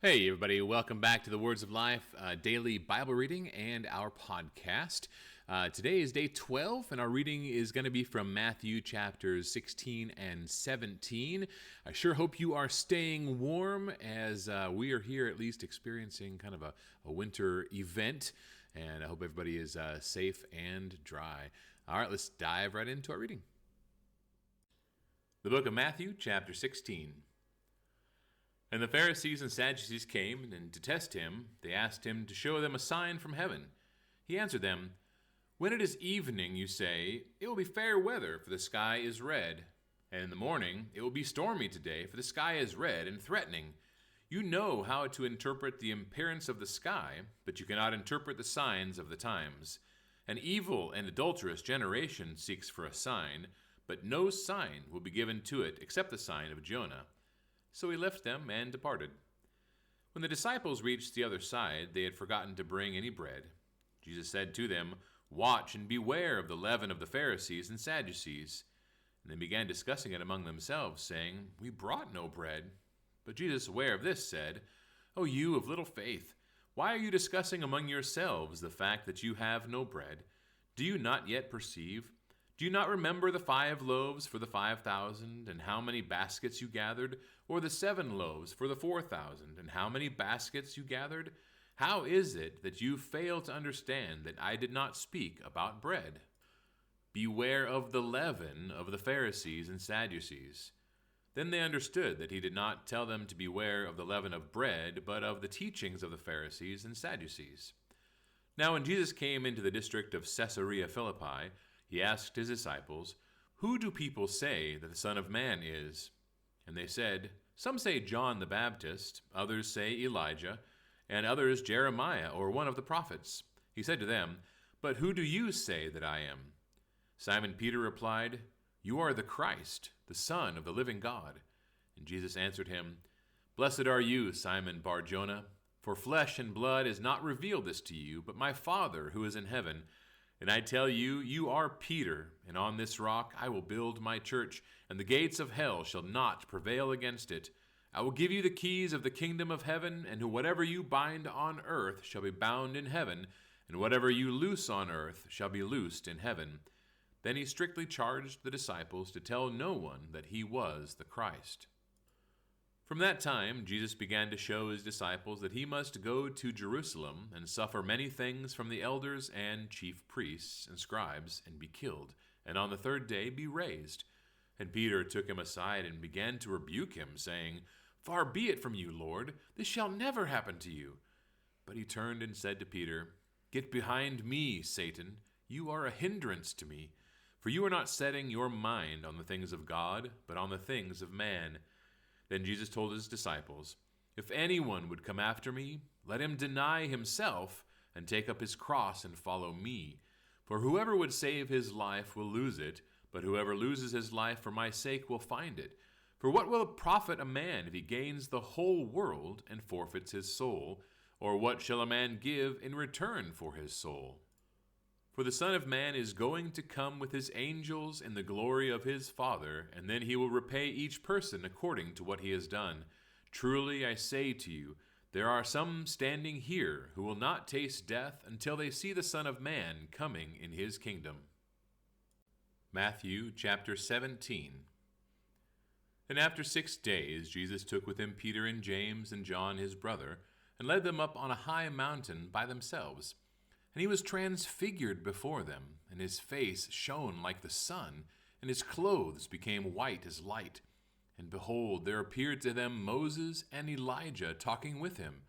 Hey, everybody, welcome back to the Words of Life daily Bible reading and our podcast. Today is day 12, and our reading is going to be from Matthew chapters 16 and 17. I sure hope you are staying warm as we are here at least experiencing kind of a winter event, and I hope everybody is safe and dry. All right, let's dive right into our reading. The book of Matthew, chapter 16. And the Pharisees and Sadducees came, and to test him, they asked him to show them a sign from heaven. He answered them, "When it is evening, you say, 'It will be fair weather, for the sky is red.' And in the morning, 'It will be stormy today, for the sky is red and threatening.' You know how to interpret the appearance of the sky, but you cannot interpret the signs of the times. An evil and adulterous generation seeks for a sign, but no sign will be given to it except the sign of Jonah." So he left them and departed. When the disciples reached the other side, they had forgotten to bring any bread. Jesus said to them, "Watch and beware of the leaven of the Pharisees and Sadducees." And they began discussing it among themselves, saying, "We brought no bread." But Jesus, aware of this, said, "O you of little faith, why are you discussing among yourselves the fact that you have no bread? Do you not yet perceive? Do you not remember the 5 loaves for the 5,000, and how many baskets you gathered? Or the 7 loaves for the 4,000, and how many baskets you gathered? How is it that you fail to understand that I did not speak about bread? Beware of the leaven of the Pharisees and Sadducees." Then they understood that he did not tell them to beware of the leaven of bread, but of the teachings of the Pharisees and Sadducees. Now when Jesus came into the district of Caesarea Philippi, he asked his disciples, "Who do people say that the Son of Man is?" And they said, "Some say John the Baptist, others say Elijah, and others Jeremiah or one of the prophets." He said to them, "But who do you say that I am?" Simon Peter replied, "You are the Christ, the Son of the living God." And Jesus answered him, "Blessed are you, Simon Bar-Jonah, for flesh and blood has not revealed this to you, but my Father who is in heaven. And I tell you, you are Peter, and on this rock I will build my church, and the gates of hell shall not prevail against it. I will give you the keys of the kingdom of heaven, and whatever you bind on earth shall be bound in heaven, and whatever you loose on earth shall be loosed in heaven." Then he strictly charged the disciples to tell no one that he was the Christ. From that time, Jesus began to show his disciples that he must go to Jerusalem and suffer many things from the elders and chief priests and scribes, and be killed, and on the 3rd day be raised. And Peter took him aside and began to rebuke him, saying, "Far be it from you, Lord, this shall never happen to you." But he turned and said to Peter, "Get behind me, Satan. You are a hindrance to me, for you are not setting your mind on the things of God, but on the things of man." Then Jesus told his disciples, "If anyone would come after me, let him deny himself and take up his cross and follow me. For whoever would save his life will lose it, but whoever loses his life for my sake will find it. For what will it profit a man if he gains the whole world and forfeits his soul? Or what shall a man give in return for his soul? For the Son of Man is going to come with his angels in the glory of his Father, and then he will repay each person according to what he has done. Truly I say to you, there are some standing here who will not taste death until they see the Son of Man coming in his kingdom." Matthew chapter 17. And after 6 days Jesus took with him Peter and James and John his brother, and led them up on a high mountain by themselves. And he was transfigured before them, and his face shone like the sun, and his clothes became white as light. And behold, there appeared to them Moses and Elijah talking with him.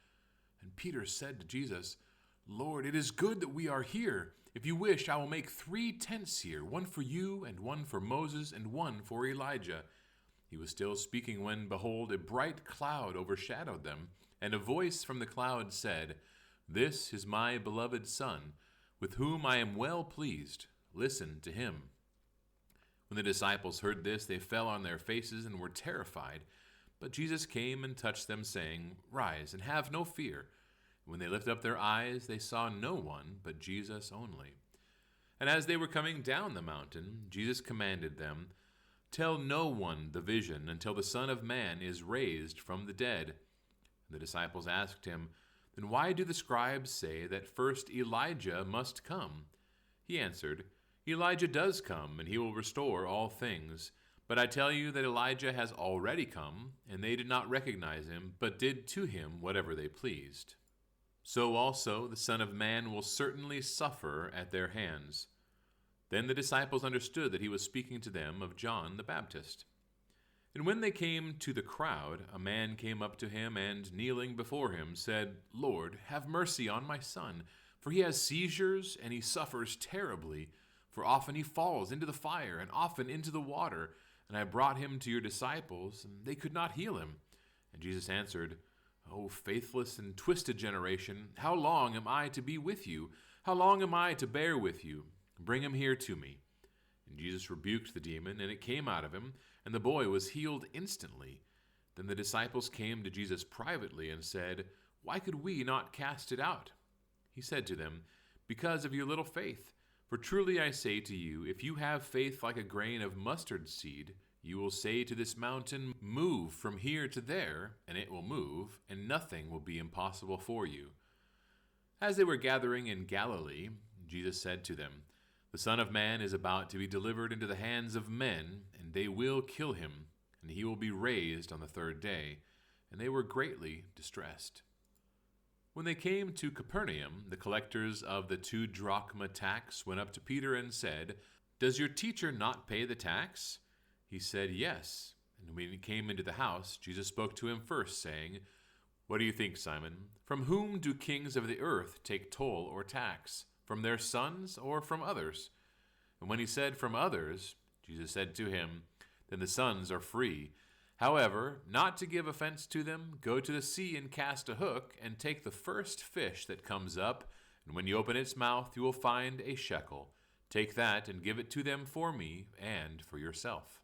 And Peter said to Jesus, "Lord, it is good that we are here. If you wish, I will make 3 tents here, one for you, and one for Moses, and one for Elijah." He was still speaking when, behold, a bright cloud overshadowed them, and a voice from the cloud said, "This is my beloved Son, with whom I am well pleased. Listen to him." When the disciples heard this, they fell on their faces and were terrified. But Jesus came and touched them, saying, "Rise, and have no fear." And when they lifted up their eyes, they saw no one but Jesus only. And as they were coming down the mountain, Jesus commanded them, "Tell no one the vision until the Son of Man is raised from the dead." The disciples asked him, "Then why do the scribes say that first Elijah must come?" He answered, "Elijah does come, and he will restore all things. But I tell you that Elijah has already come, and they did not recognize him, but did to him whatever they pleased. So also the Son of Man will certainly suffer at their hands." Then the disciples understood that he was speaking to them of John the Baptist. And when they came to the crowd, a man came up to him and, kneeling before him, said, "Lord, have mercy on my son, for he has seizures and he suffers terribly. For often he falls into the fire and often into the water. And I brought him to your disciples, and they could not heal him." And Jesus answered, "O faithless and twisted generation, how long am I to be with you? How long am I to bear with you? Bring him here to me." And Jesus rebuked the demon, and it came out of him, and the boy was healed instantly. Then the disciples came to Jesus privately and said, "Why could we not cast it out?" He said to them, "Because of your little faith. For truly I say to you, if you have faith like a grain of mustard seed, you will say to this mountain, 'Move from here to there,' and it will move, and nothing will be impossible for you." As they were gathering in Galilee, Jesus said to them, "The Son of Man is about to be delivered into the hands of men, and they will kill him, and he will be raised on the third day." And they were greatly distressed. When they came to Capernaum, the collectors of the 2 drachma tax went up to Peter and said, "Does your teacher not pay the tax?" He said, "Yes." And when he came into the house, Jesus spoke to him first, saying, "What do you think, Simon? From whom do kings of the earth take toll or tax? From their sons or from others?" And when he said, "From others," Jesus said to him, "Then the sons are free. However, not to give offense to them, go to the sea and cast a hook, and take the first fish that comes up, and when you open its mouth, you will find a shekel. Take that and give it to them for me and for yourself."